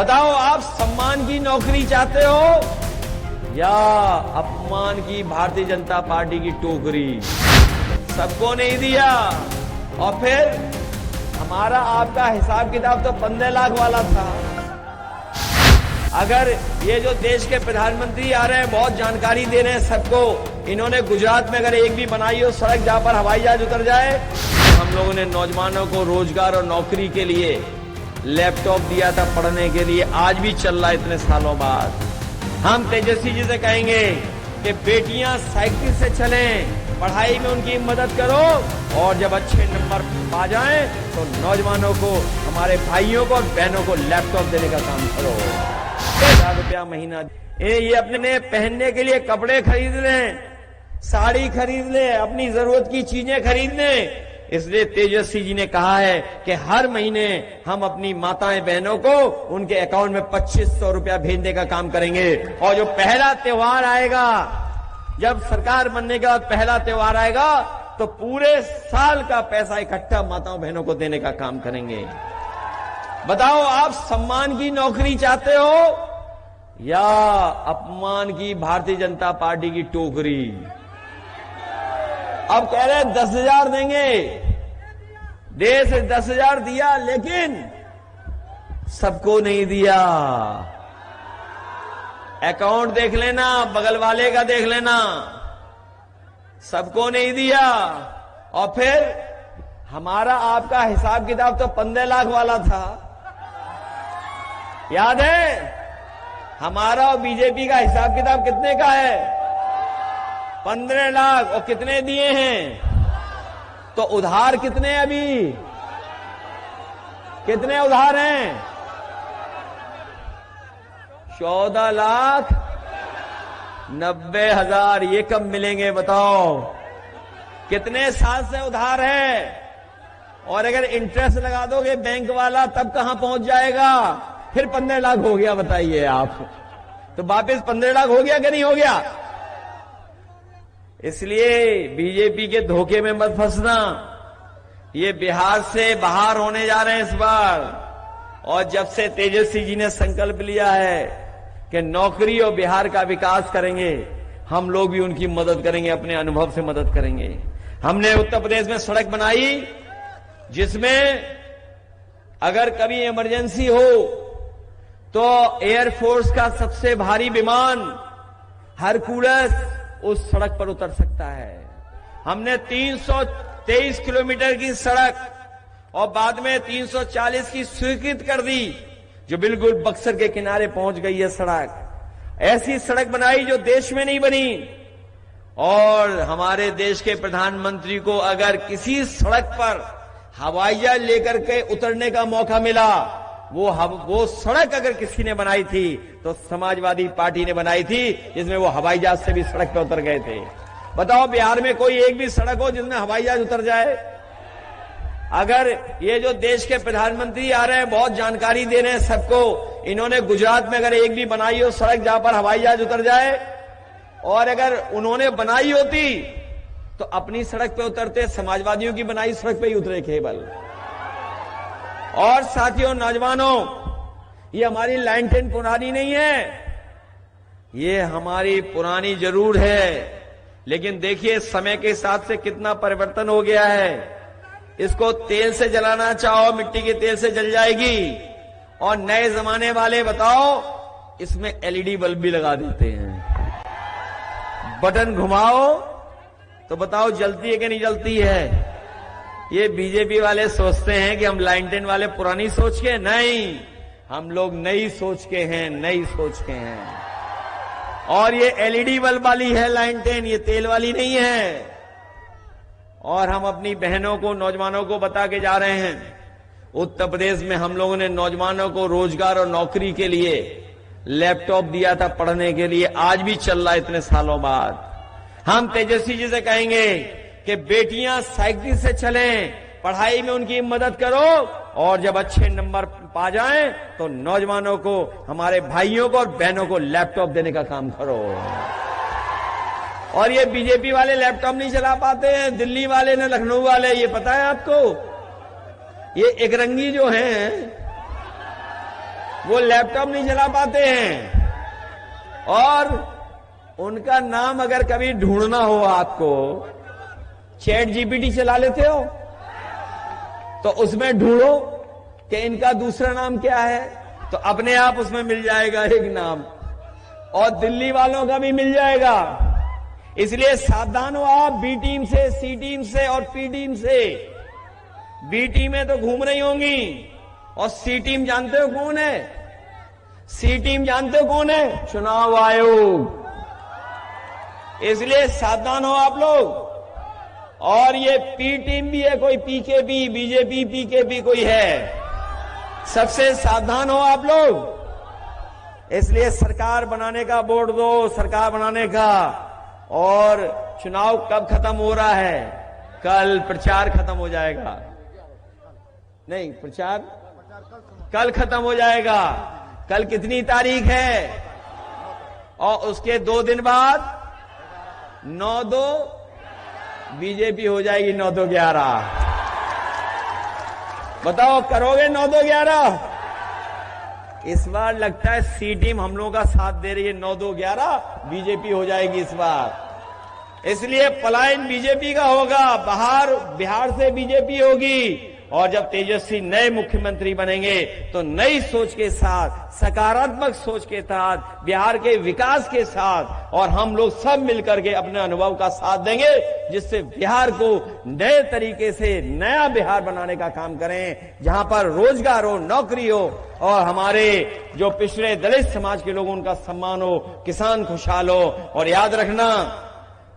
बताओ, आप सम्मान की नौकरी चाहते हो या अपमान की भारतीय जनता पार्टी की टोकरी? सबको नहीं दिया। और फिर हमारा आपका हिसाब किताब तो 15 लाख वाला था। अगर ये जो देश के प्रधानमंत्री आ रहे हैं, बहुत जानकारी दे रहे हैं सबको, इन्होंने गुजरात में अगर एक भी बनाई हो सड़क जहां पर हवाई जहाज उतर जाए, तो हम लोगों ने नौजवानों को रोजगार और नौकरी के लिए लैपटॉप दिया था पढ़ने के लिए, आज भी चल रहा है इतने सालों बाद। हम तेजस्वी जी से कहेंगे कि बेटियां साइकिल से चलें, पढ़ाई में उनकी मदद करो, और जब अच्छे नंबर पा जाएं तो नौजवानों को, हमारे भाइयों को और बहनों को लैपटॉप देने का काम करो। 1000 रुपया महीना ये अपने पहनने के लिए कपड़े खरीद लें, साड़ी खरीद लें, अपनी जरूरत की चीजें खरीद लें। इसलिए तेजस्वी जी ने कहा है कि हर महीने हम अपनी माताएं बहनों को उनके अकाउंट में 2500 रुपया भेजने का काम करेंगे। और जो पहला त्योहार आएगा, जब सरकार बनने के बाद पहला त्योहार आएगा, तो पूरे साल का पैसा इकट्ठा माताओं बहनों को देने का काम करेंगे। बताओ, आप सम्मान की नौकरी चाहते हो या अपमान की भारतीय जनता पार्टी की टोकरी? अब कह रहे हैं 10,000 देंगे, देश 10,000 दिया, लेकिन सबको नहीं दिया। अकाउंट देख लेना, बगल वाले का देख लेना, सबको नहीं दिया। और फिर हमारा आपका हिसाब किताब तो 15 लाख वाला था, याद है? हमारा और बीजेपी का हिसाब किताब कितने का है? 15 लाख। और कितने दिए हैं? तो उधार कितने अभी? कितने उधार हैं? 14,90,000। ये कब मिलेंगे बताओ? कितने साल से उधार है? और अगर इंटरेस्ट लगा दोगे बैंक वाला, तब कहां पहुंच जाएगा? फिर 15 लाख हो गया, बताइए आप। तो वापस 15 लाख हो गया कि नहीं हो गया? इसलिए बीजेपी के धोखे में मत फंसना। ये बिहार से बाहर होने जा रहे हैं इस बार। और जब से तेजस्वी जी ने संकल्प लिया है कि नौकरी और बिहार का विकास करेंगे, हम लोग भी उनकी मदद करेंगे, अपने अनुभव से मदद करेंगे। हमने उत्तर प्रदेश में सड़क बनाई जिसमें अगर कभी इमरजेंसी हो तो एयरफोर्स का सबसे भारी विमान हरकुलस उस सड़क पर उतर सकता है। हमने 323 किलोमीटर की सड़क और बाद में 340 की स्वीकृत कर दी, जो बिल्कुल बक्सर के किनारे पहुंच गई है सड़क। ऐसी सड़क बनाई जो देश में नहीं बनी। और हमारे देश के प्रधानमंत्री को अगर किसी सड़क पर हवाई जहाज लेकर के उतरने का मौका मिला, वो सड़क अगर किसी ने बनाई थी तो समाजवादी पार्टी ने बनाई थी, जिसमें वो हवाई जहाज से भी सड़क पे उतर गए थे। बताओ, बिहार में कोई एक भी सड़क हो जिसमें हवाई जहाज उतर जाए? अगर ये जो देश के प्रधानमंत्री आ रहे हैं, बहुत जानकारी दे रहे हैं सबको, इन्होंने गुजरात में अगर एक भी बनाई हो सड़क जहां पर हवाई जहाज उतर जाए, और अगर उन्होंने बनाई होती तो अपनी सड़क पे उतरते, समाजवादियों की बनाई सड़क पे ही उतरे केवल। और साथियों, नौजवानों, ये हमारी लाइन 10 पुरानी नहीं है, ये हमारी पुरानी जरूर है, लेकिन देखिए समय के साथ से कितना परिवर्तन हो गया है। इसको तेल से जलाना चाहो, मिट्टी के तेल से जल जाएगी। और नए जमाने वाले बताओ, इसमें एलईडी बल्ब भी लगा देते हैं। बटन घुमाओ तो बताओ जलती है कि नहीं जलती है? ये बीजेपी वाले सोचते हैं कि हम लाइन 10 वाले पुरानी सोच के, नहीं, हम लोग नई सोच के हैं, नई सोच के हैं। और ये एलईडी बल्ब वाली है लाइन 10, ये तेल वाली नहीं है। और हम अपनी बहनों को, नौजवानों को बता के जा रहे हैं, उत्तर प्रदेश में हम लोगों ने नौजवानों को रोजगार और नौकरी के लिए लैपटॉप दिया था पढ़ने के लिए, आज भी चल रहा है इतने सालों बाद। हम तेजस्वी जी से कहेंगे कि बेटियां साइकिल से चलें, पढ़ाई में उनकी मदद करो, और जब अच्छे नंबर पा जाएं तो नौजवानों को, हमारे भाइयों को और बहनों को लैपटॉप देने का काम करो। और ये बीजेपी वाले लैपटॉप नहीं चला पाते हैं, दिल्ली वाले ने, लखनऊ वाले, ये पता है आपको? ये एकरंगी जो हैं, वो लैपटॉप नहीं चला पाते हैं, और उनका नाम अगर कभी ढूंढना हो आपको, चैट जीपीटी चला लेते हो तो उसमें ढूंढो कि इनका दूसरा नाम क्या है, तो अपने आप उसमें मिल जाएगा एक नाम, और दिल्ली वालों का भी मिल जाएगा। इसलिए सावधान हो आप बी टीम से, सी टीम से और पी टीम से। बी टीम में तो घूम रही होंगी, और सी टीम जानते हो कौन है? सी टीम जानते हो कौन है? चुनाव आयोग। इसलिए सावधान हो आप लोग। और ये पी टीम भी है, कोई पीकेपी, बीजेपी, पीकेपी कोई है, सबसे सावधान हो आप लोग। इसलिए सरकार बनाने का वोट दो, सरकार बनाने का। और चुनाव कब खत्म हो रहा है? कल प्रचार खत्म हो जाएगा। नहीं, प्रचार कल खत्म हो जाएगा। कल कितनी तारीख है? और उसके 2 दिन बाद 9-2 बीजेपी हो जाएगी। 9-2-11 बताओ, करोगे 9-2-11? इस बार लगता है सी टीम हम लोगों का साथ दे रही है। 9-2-11 बीजेपी हो जाएगी इस बार। इसलिए पलायन बीजेपी का होगा, बिहार से बीजेपी होगी। और जब तेजस्वी नए मुख्यमंत्री बनेंगे तो नई सोच के साथ, सकारात्मक सोच के साथ, बिहार के विकास के साथ, और हम लोग सब मिलकर के अपने अनुभव का साथ देंगे, जिससे बिहार को नए तरीके से नया बिहार बनाने का काम करें, जहां पर रोजगार हो, नौकरी हो, और हमारे जो पिछड़े दलित समाज के लोग उनका सम्मान हो, किसान खुशहाल हो। और याद रखना,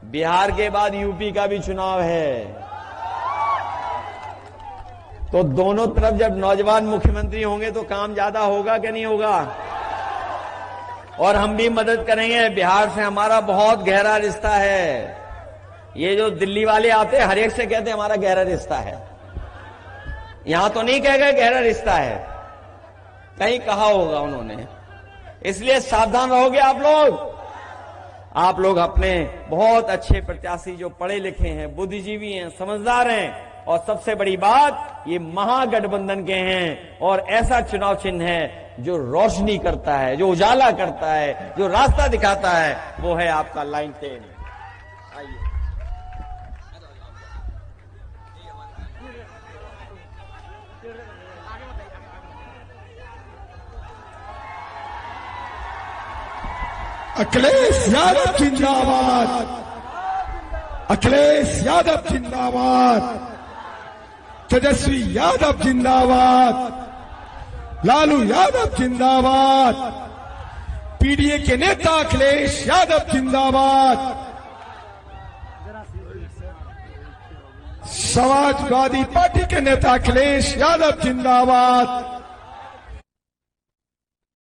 बिहार के बाद यूपी का भी चुनाव है, तो दोनों तरफ जब नौजवान मुख्यमंत्री होंगे तो काम ज्यादा होगा कि नहीं होगा? और हम भी मदद करेंगे। बिहार से हमारा बहुत गहरा रिश्ता है। ये जो दिल्ली वाले आते हैं, हर एक से कहते हैं हमारा गहरा रिश्ता है। यहां तो नहीं कह गए गहरा रिश्ता है, कहीं कहा होगा उन्होंने। इसलिए सावधान रहोगे आप लोग। आप लोग अपने बहुत अच्छे प्रत्याशी, जो पढ़े लिखे हैं, बुद्धिजीवी हैं, समझदार हैं, और सबसे बड़ी बात, ये महागठबंधन के हैं, और ऐसा चुनाव चिन्ह है जो रोशनी करता है, जो उजाला करता है, जो रास्ता दिखाता है, वो है आपका लाइन 10। आइए, अखिलेश यादव जिंदाबाद, अखिलेश यादव जिंदाबाद, तेजस्वी यादव जिंदाबाद, लालू यादव जिंदाबाद, पीडीए के नेता अखिलेश यादव जिंदाबाद, समाजवादी पार्टी के नेता अखिलेश यादव जिंदाबाद,